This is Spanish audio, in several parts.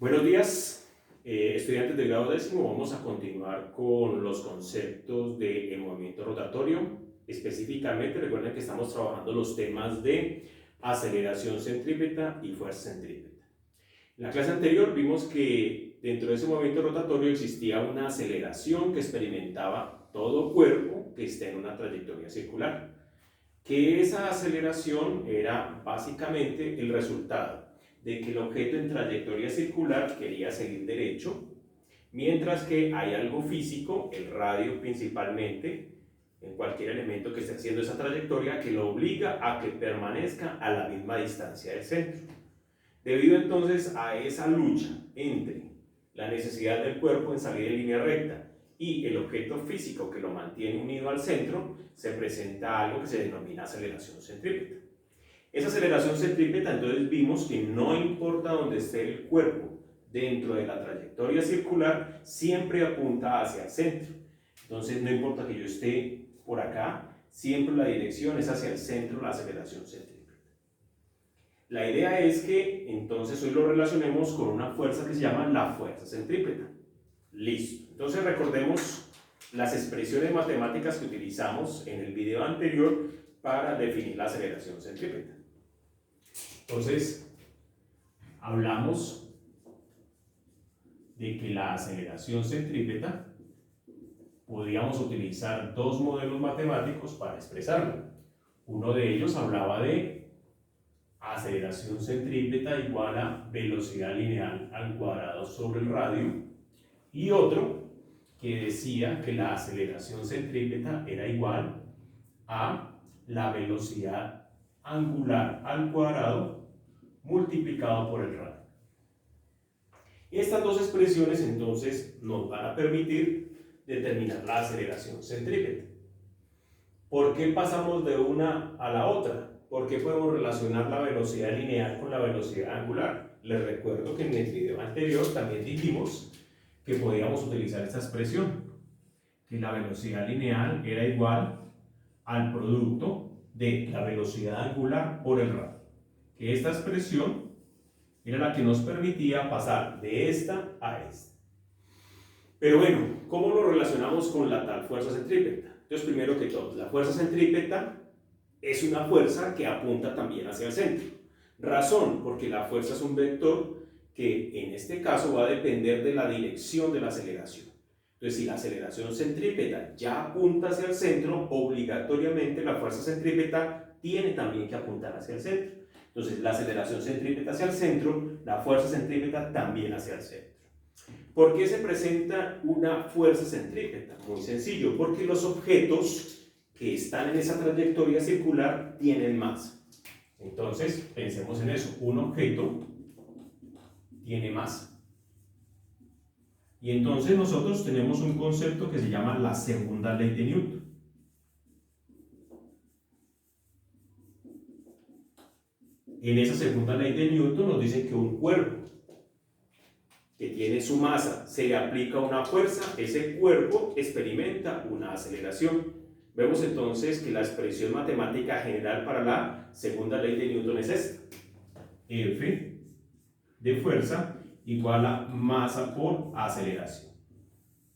Buenos días, estudiantes de grado décimo. Vamos a continuar con los conceptos del movimiento rotatorio. Específicamente, recuerden que estamos trabajando los temas de aceleración centrípeta y fuerza centrípeta. En la clase anterior vimos que dentro de ese movimiento rotatorio existía una aceleración que experimentaba todo cuerpo que esté en una trayectoria circular. Que esa aceleración era básicamente el resultado de que el objeto en trayectoria circular quería seguir derecho, mientras que hay algo físico, el radio principalmente, en cualquier elemento que esté haciendo esa trayectoria, que lo obliga a que permanezca a la misma distancia del centro. Debido entonces a esa lucha entre la necesidad del cuerpo en salir en línea recta y el objeto físico que lo mantiene unido al centro, se presenta algo que se denomina aceleración centrípeta. Esa aceleración centrípeta, entonces vimos que no importa dónde esté el cuerpo dentro de la trayectoria circular, siempre apunta hacia el centro. Entonces no importa que yo esté por acá, siempre la dirección es hacia el centro, la aceleración centrípeta. La idea es que entonces hoy lo relacionemos con una fuerza que se llama la fuerza centrípeta. Listo. Entonces recordemos las expresiones matemáticas que utilizamos en el video anterior para definir la aceleración centrípeta. Entonces, hablamos de que la aceleración centrípeta podríamos utilizar dos modelos matemáticos para expresarlo. Uno de ellos hablaba de aceleración centrípeta igual a velocidad lineal al cuadrado sobre el radio, y otro que decía que la aceleración centrípeta era igual a la velocidad angular al cuadrado multiplicado por el radio. Estas dos expresiones entonces nos van a permitir determinar la aceleración centrípeta. ¿Por qué pasamos de una a la otra? ¿Por qué podemos relacionar la velocidad lineal con la velocidad angular? Les recuerdo que en el video anterior también dijimos que podíamos utilizar esta expresión, que la velocidad lineal era igual al producto de la velocidad angular por el radio. Que esta expresión era la que nos permitía pasar de esta a esta. Pero bueno, ¿cómo lo relacionamos con la tal fuerza centrípeta? Entonces, primero que todo, la fuerza centrípeta es una fuerza que apunta también hacia el centro. Razón, porque la fuerza es un vector que en este caso va a depender de la dirección de la aceleración. Entonces, si la aceleración centrípeta ya apunta hacia el centro, obligatoriamente la fuerza centrípeta tiene también que apuntar hacia el centro. Entonces, la aceleración centrípeta hacia el centro, la fuerza centrípeta también hacia el centro. ¿Por qué se presenta una fuerza centrípeta? Muy sencillo, porque los objetos que están en esa trayectoria circular tienen masa. Entonces, pensemos en eso, un objeto tiene masa. Y entonces nosotros tenemos un concepto que se llama la segunda ley de Newton. En esa segunda ley de Newton nos dice que un cuerpo que tiene su masa se le aplica una fuerza, ese cuerpo experimenta una aceleración. Vemos entonces que la expresión matemática general para la segunda ley de Newton es esta: F de fuerza igual a masa por aceleración.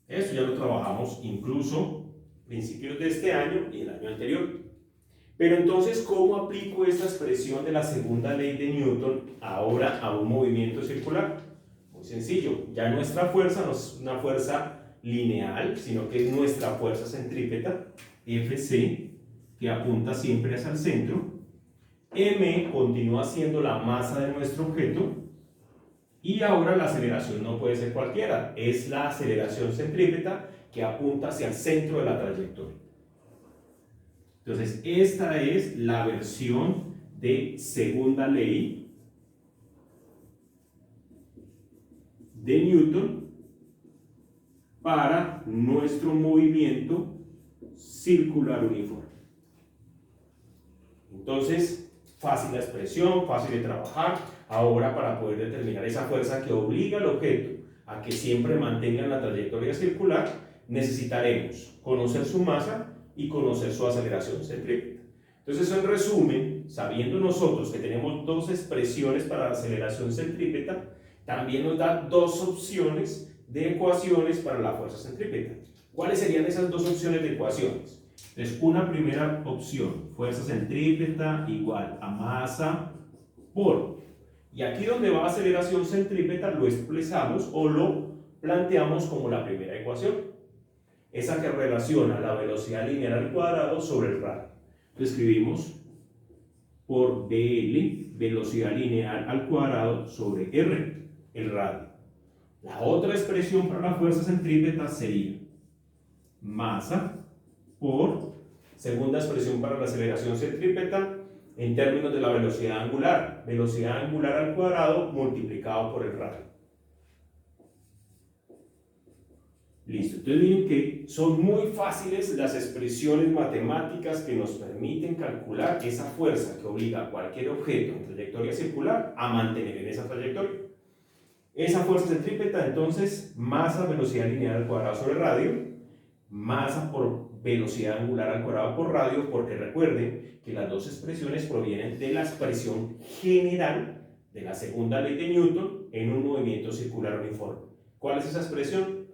Eso ya lo trabajamos incluso a principios de este año y el año anterior. Pero entonces, ¿cómo aplico esta expresión de la segunda ley de Newton ahora a un movimiento circular? Muy sencillo, ya nuestra fuerza no es una fuerza lineal, sino que es nuestra fuerza centrípeta, Fc, que apunta siempre hacia el centro. M continúa siendo la masa de nuestro objeto. Y ahora la aceleración no puede ser cualquiera, es la aceleración centrípeta que apunta hacia el centro de la trayectoria. Entonces, esta es la versión de segunda ley de Newton para nuestro movimiento circular uniforme. Entonces, fácil la expresión, fácil de trabajar. Ahora, para poder determinar esa fuerza que obliga al objeto a que siempre mantenga la trayectoria circular, necesitaremos conocer su masa y conocer su aceleración centrípeta. Entonces, en resumen, sabiendo nosotros que tenemos dos expresiones para la aceleración centrípeta, también nos da dos opciones de ecuaciones para la fuerza centrípeta. ¿Cuáles serían esas dos opciones de ecuaciones? Entonces, una primera opción, fuerza centrípeta igual a masa por. Y aquí donde va aceleración centrípeta lo expresamos o lo planteamos como la primera ecuación. Esa que relaciona la velocidad lineal al cuadrado sobre el radio. Entonces escribimos por dl, velocidad lineal al cuadrado sobre r, el radio. La otra expresión para la fuerza centrípeta sería masa por, segunda expresión para la aceleración centrípeta, en términos de la velocidad angular al cuadrado multiplicado por el radio. Listo, entonces miren que son muy fáciles las expresiones matemáticas que nos permiten calcular esa fuerza que obliga a cualquier objeto en trayectoria circular a mantener en esa trayectoria. Esa fuerza centrípeta, entonces, masa velocidad lineal al cuadrado sobre radio, masa por velocidad angular al cuadrado por radio, porque recuerden que las dos expresiones provienen de la expresión general de la segunda ley de Newton en un movimiento circular uniforme. ¿Cuál es esa expresión?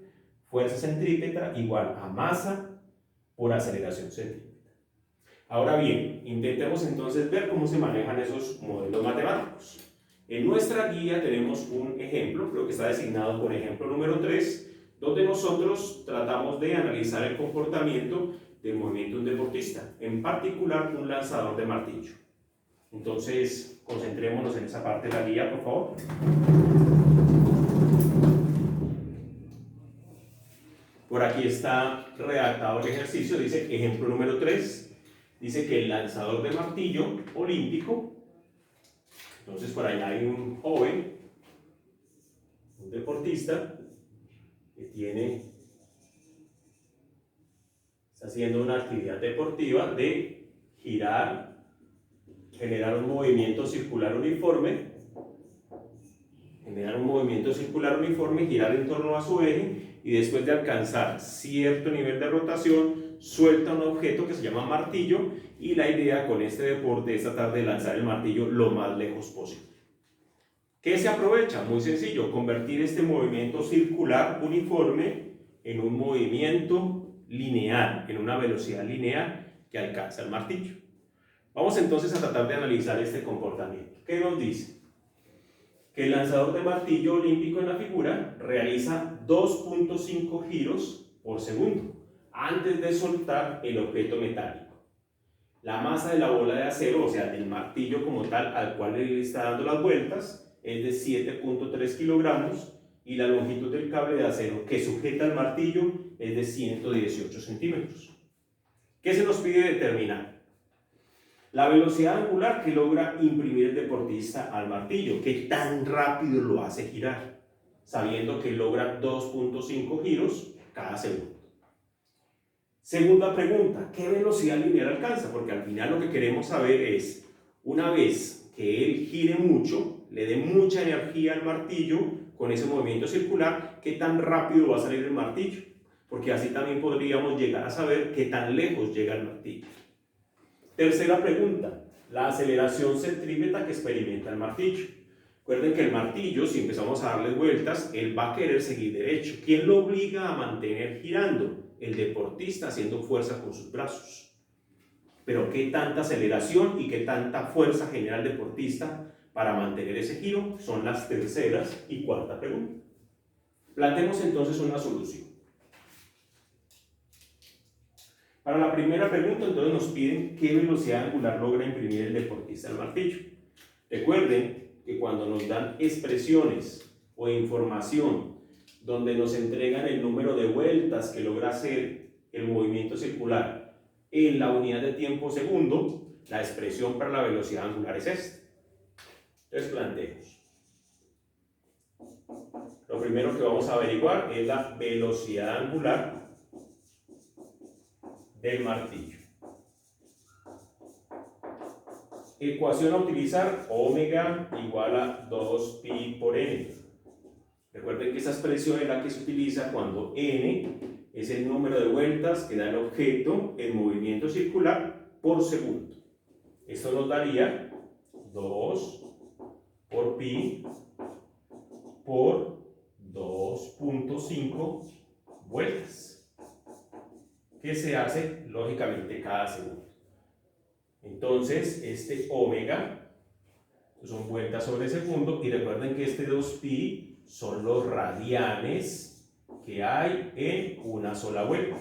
Fuerza centrípeta igual a masa por aceleración centrípeta. Ahora bien, intentemos entonces ver cómo se manejan esos modelos matemáticos. En nuestra guía tenemos un ejemplo, creo que está designado con ejemplo número 3, donde nosotros tratamos de analizar el comportamiento del movimiento de un deportista, en particular un lanzador de martillo. Entonces, concentrémonos en esa parte de la guía, por favor. Por aquí está redactado el ejercicio, dice ejemplo número 3, dice que el lanzador de martillo olímpico, entonces por allá hay un joven, un deportista, que está haciendo una actividad deportiva de girar, generar un movimiento circular uniforme, girar en torno a su eje, y después de alcanzar cierto nivel de rotación, suelta un objeto que se llama martillo, y la idea con este deporte es tratar de lanzar el martillo lo más lejos posible. ¿Qué se aprovecha? Muy sencillo, convertir este movimiento circular uniforme en un movimiento lineal, en una velocidad lineal que alcanza el martillo. Vamos entonces a tratar de analizar este comportamiento. ¿Qué nos dice? Que el lanzador de martillo olímpico en la figura realiza 2.5 giros por segundo antes de soltar el objeto metálico. La masa de la bola de acero, o sea, del martillo como tal al cual le está dando las vueltas, es de 7.3 kilogramos y la longitud del cable de acero que sujeta el martillo es de 118 centímetros. ¿Qué se nos pide determinar? La velocidad angular que logra imprimir el deportista al martillo, qué tan rápido lo hace girar, sabiendo que logra 2.5 giros cada segundo. Segunda pregunta, ¿qué velocidad lineal alcanza? Porque al final lo que queremos saber es, una vez que él gire mucho, le dé mucha energía al martillo con ese movimiento circular, qué tan rápido va a salir el martillo, porque así también podríamos llegar a saber qué tan lejos llega el martillo. Tercera pregunta, la aceleración centrípeta que experimenta el martillo. Recuerden que el martillo, si empezamos a darle vueltas, él va a querer seguir derecho. ¿Quién lo obliga a mantener girando? El deportista haciendo fuerza con sus brazos. Pero ¿qué tanta aceleración y qué tanta fuerza genera el deportista para mantener ese giro? Son las terceras y cuarta pregunta. Planteemos entonces una solución. Para la primera pregunta, entonces nos piden qué velocidad angular logra imprimir el deportista al martillo. Recuerden que cuando nos dan expresiones o información donde nos entregan el número de vueltas que logra hacer el movimiento circular en la unidad de tiempo segundo, la expresión para la velocidad angular es esta. Entonces planteemos. Lo primero que vamos a averiguar es la velocidad angular del martillo. Ecuación a utilizar, omega igual a 2pi por n. Recuerden que esa expresión es la que se utiliza cuando n es el número de vueltas que da el objeto en movimiento circular por segundo. Esto nos daría 2 por pi por 2.5 vueltas, que se hace lógicamente cada segundo. Entonces, este omega son vueltas sobre segundo, y recuerden que este 2pi son los radianes que hay en una sola vuelta.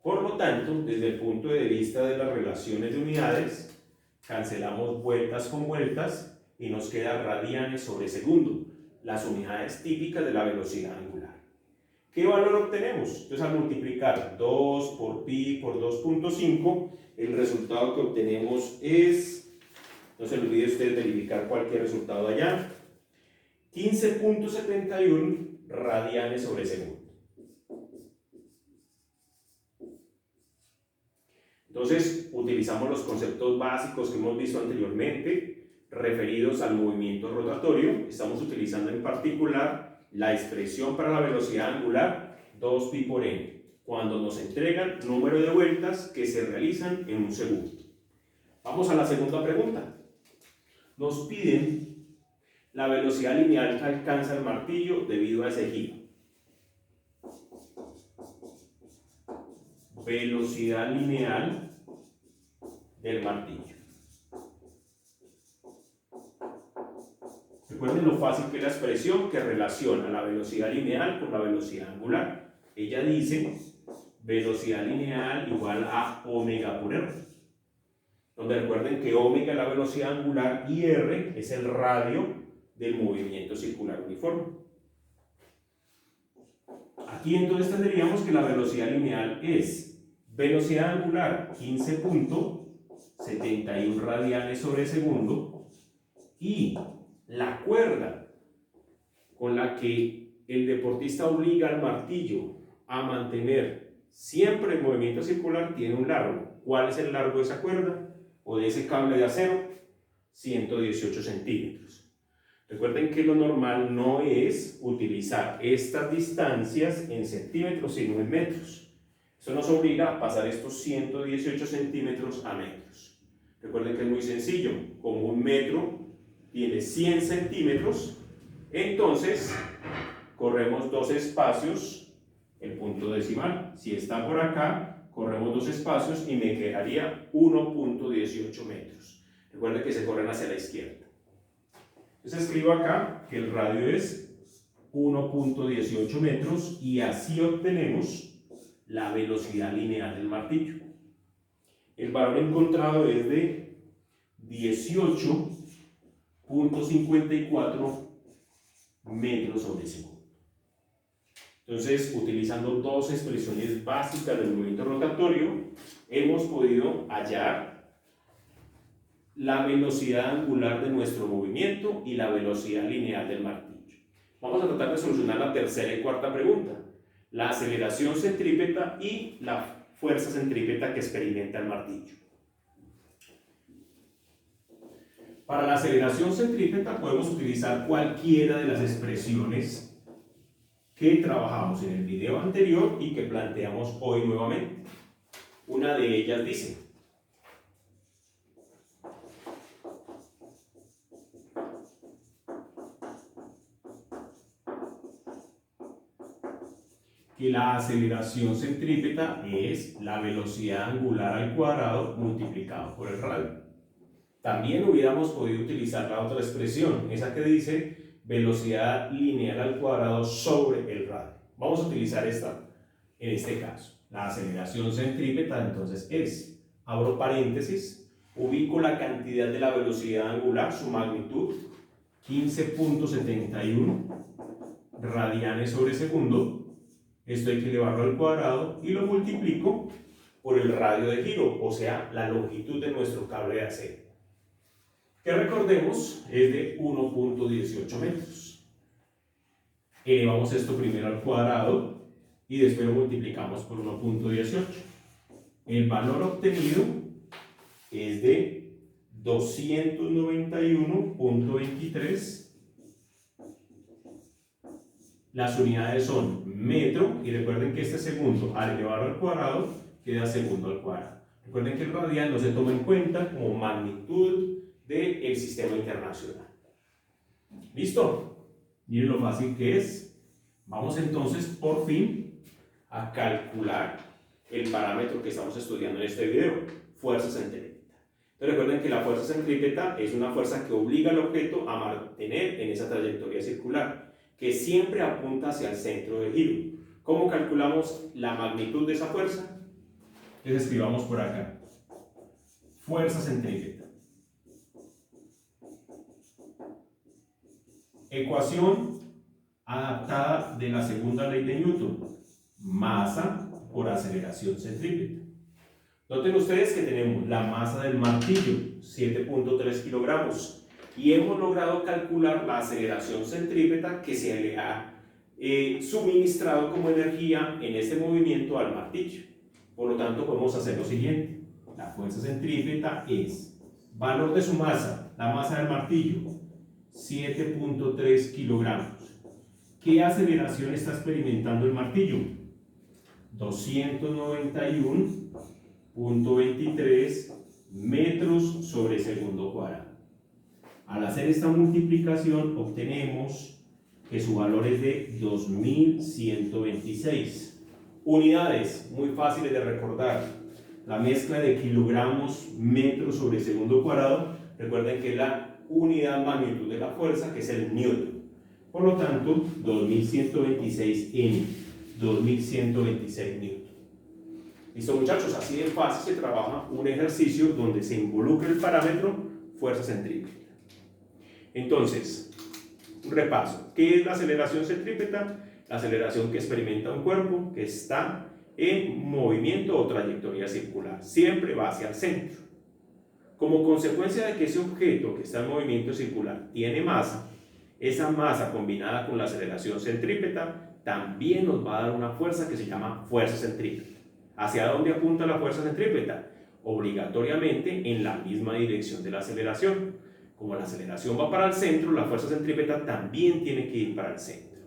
Por lo tanto, desde el punto de vista de las relaciones de unidades, cancelamos vueltas con vueltas y nos queda radianes sobre segundo, las unidades típicas de la velocidad angular. ¿Qué valor obtenemos? Entonces, al multiplicar 2 por pi por 2.5, el resultado que obtenemos es, no se le olvide usted verificar cualquier resultado allá, 15.71 radianes sobre segundo. Entonces, utilizamos los conceptos básicos que hemos visto anteriormente, referidos al movimiento rotatorio. Estamos utilizando en particular la expresión para la velocidad angular 2pi por n, cuando nos entregan número de vueltas que se realizan en un segundo. Vamos a la segunda pregunta. Nos piden la velocidad lineal que alcanza el martillo debido a ese giro. Velocidad lineal del martillo. Recuerden lo fácil que es la expresión que relaciona la velocidad lineal con la velocidad angular. Ella dice velocidad lineal igual a omega por r, donde recuerden que omega es la velocidad angular y r es el radio del movimiento circular uniforme. Aquí entonces tendríamos que la velocidad lineal es velocidad angular 15.71 radianes sobre segundo, y la cuerda con la que el deportista obliga al martillo a mantener siempre el movimiento circular tiene un largo. ¿Cuál es el largo de esa cuerda o de ese cable de acero? 118 centímetros. Recuerden que lo normal no es utilizar estas distancias en centímetros, sino en metros. Eso nos obliga a pasar estos 118 centímetros a metros. Recuerden que es muy sencillo. Como un metro tiene 100 centímetros, entonces corremos dos espacios, el punto decimal. Si está por acá, corremos dos espacios y me quedaría 1.18 metros. Recuerden que se corren hacia la izquierda. Entonces escribo acá que el radio es 1.18 metros y así obtenemos la velocidad lineal del martillo. El valor encontrado es de 18.54 metros sobre segundo. Entonces, utilizando dos expresiones básicas del movimiento rotatorio, hemos podido hallar la velocidad angular de nuestro movimiento y la velocidad lineal del martillo. Vamos a tratar de solucionar la tercera y cuarta pregunta: la aceleración centrípeta y la fuerza centrípeta que experimenta el martillo. Para la aceleración centrípeta podemos utilizar cualquiera de las expresiones que trabajamos en el video anterior y que planteamos hoy nuevamente. Una de ellas dice: que la aceleración centrípeta es la velocidad angular al cuadrado multiplicado por el radio. También hubiéramos podido utilizar la otra expresión, esa que dice velocidad lineal al cuadrado sobre el radio. Vamos a utilizar esta en este caso. La aceleración centrípeta entonces es, abro paréntesis, ubico la cantidad de la velocidad angular, su magnitud, 15.71 radianes sobre segundo. Esto hay que elevarlo al cuadrado y lo multiplico por el radio de giro, o sea, la longitud de nuestro cable de acero, que recordemos es de 1.18 metros. Elevamos esto primero al cuadrado y después lo multiplicamos por 1.18. El valor obtenido es de 291.23. Las unidades son metro, y recuerden que este segundo al elevarlo al cuadrado queda segundo al cuadrado. Recuerden que el radian no se toma en cuenta como magnitud del sistema internacional. ¿Listo? Miren lo fácil que es. Vamos entonces por fin a calcular el parámetro que estamos estudiando en este video, fuerza centrípeta. Entonces recuerden que la fuerza centrípeta es una fuerza que obliga al objeto a mantener en esa trayectoria circular, que siempre apunta hacia el centro de giro. ¿Cómo calculamos la magnitud de esa fuerza? Entonces escribamos por acá. Fuerza centrípeta. Ecuación adaptada de la segunda ley de Newton. Masa por aceleración centrípeta. Noten ustedes que tenemos la masa del martillo, 7.3 kilogramos, y hemos logrado calcular la aceleración centrípeta que se le ha suministrado como energía en este movimiento al martillo. Por lo tanto, podemos hacer lo siguiente. La fuerza centrípeta es valor de su masa, la masa del martillo, 7.3 kilogramos. ¿Qué aceleración está experimentando el martillo? 291.23 metros sobre segundo cuadrado. Al hacer esta multiplicación obtenemos que su valor es de 2126 unidades, muy fáciles de recordar. La mezcla de kilogramos metros sobre segundo cuadrado, recuerden que es la unidad magnitud de la fuerza, que es el newton. Por lo tanto, 2126 N, 2126 newton. Listo, muchachos, así de fácil se trabaja un ejercicio donde se involucra el parámetro fuerza centrípeta. Entonces, un repaso. ¿Qué es la aceleración centrípeta? La aceleración que experimenta un cuerpo que está en movimiento o trayectoria circular. Siempre va hacia el centro. Como consecuencia de que ese objeto que está en movimiento circular tiene masa, esa masa combinada con la aceleración centrípeta también nos va a dar una fuerza que se llama fuerza centrípeta. ¿Hacia dónde apunta la fuerza centrípeta? Obligatoriamente en la misma dirección de la aceleración. Como la aceleración va para el centro, la fuerza centrípeta también tiene que ir para el centro.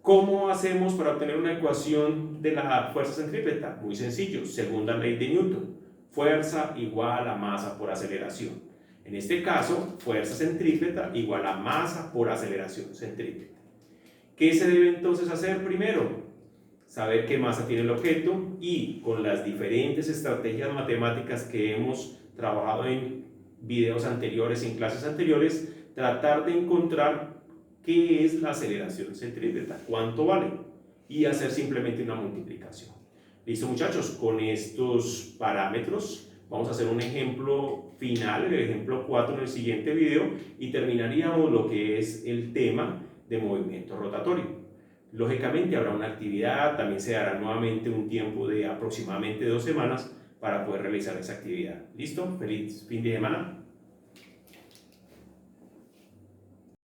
¿Cómo hacemos para obtener una ecuación de la fuerza centrípeta? Muy sencillo, segunda ley de Newton. Fuerza igual a masa por aceleración. En este caso, fuerza centrípeta igual a masa por aceleración centrípeta. ¿Qué se debe entonces hacer primero? Saber qué masa tiene el objeto y con las diferentes estrategias matemáticas que hemos trabajado en videos anteriores, en clases anteriores, tratar de encontrar qué es la aceleración centrípeta, cuánto vale, y hacer simplemente una multiplicación. Listo, muchachos, con estos parámetros vamos a hacer un ejemplo final, el ejemplo 4 en el siguiente video, y terminaríamos lo que es el tema de movimiento rotatorio. Lógicamente habrá una actividad, también se dará nuevamente un tiempo de aproximadamente 2 semanas para poder realizar esa actividad. ¿Listo? Feliz fin de semana.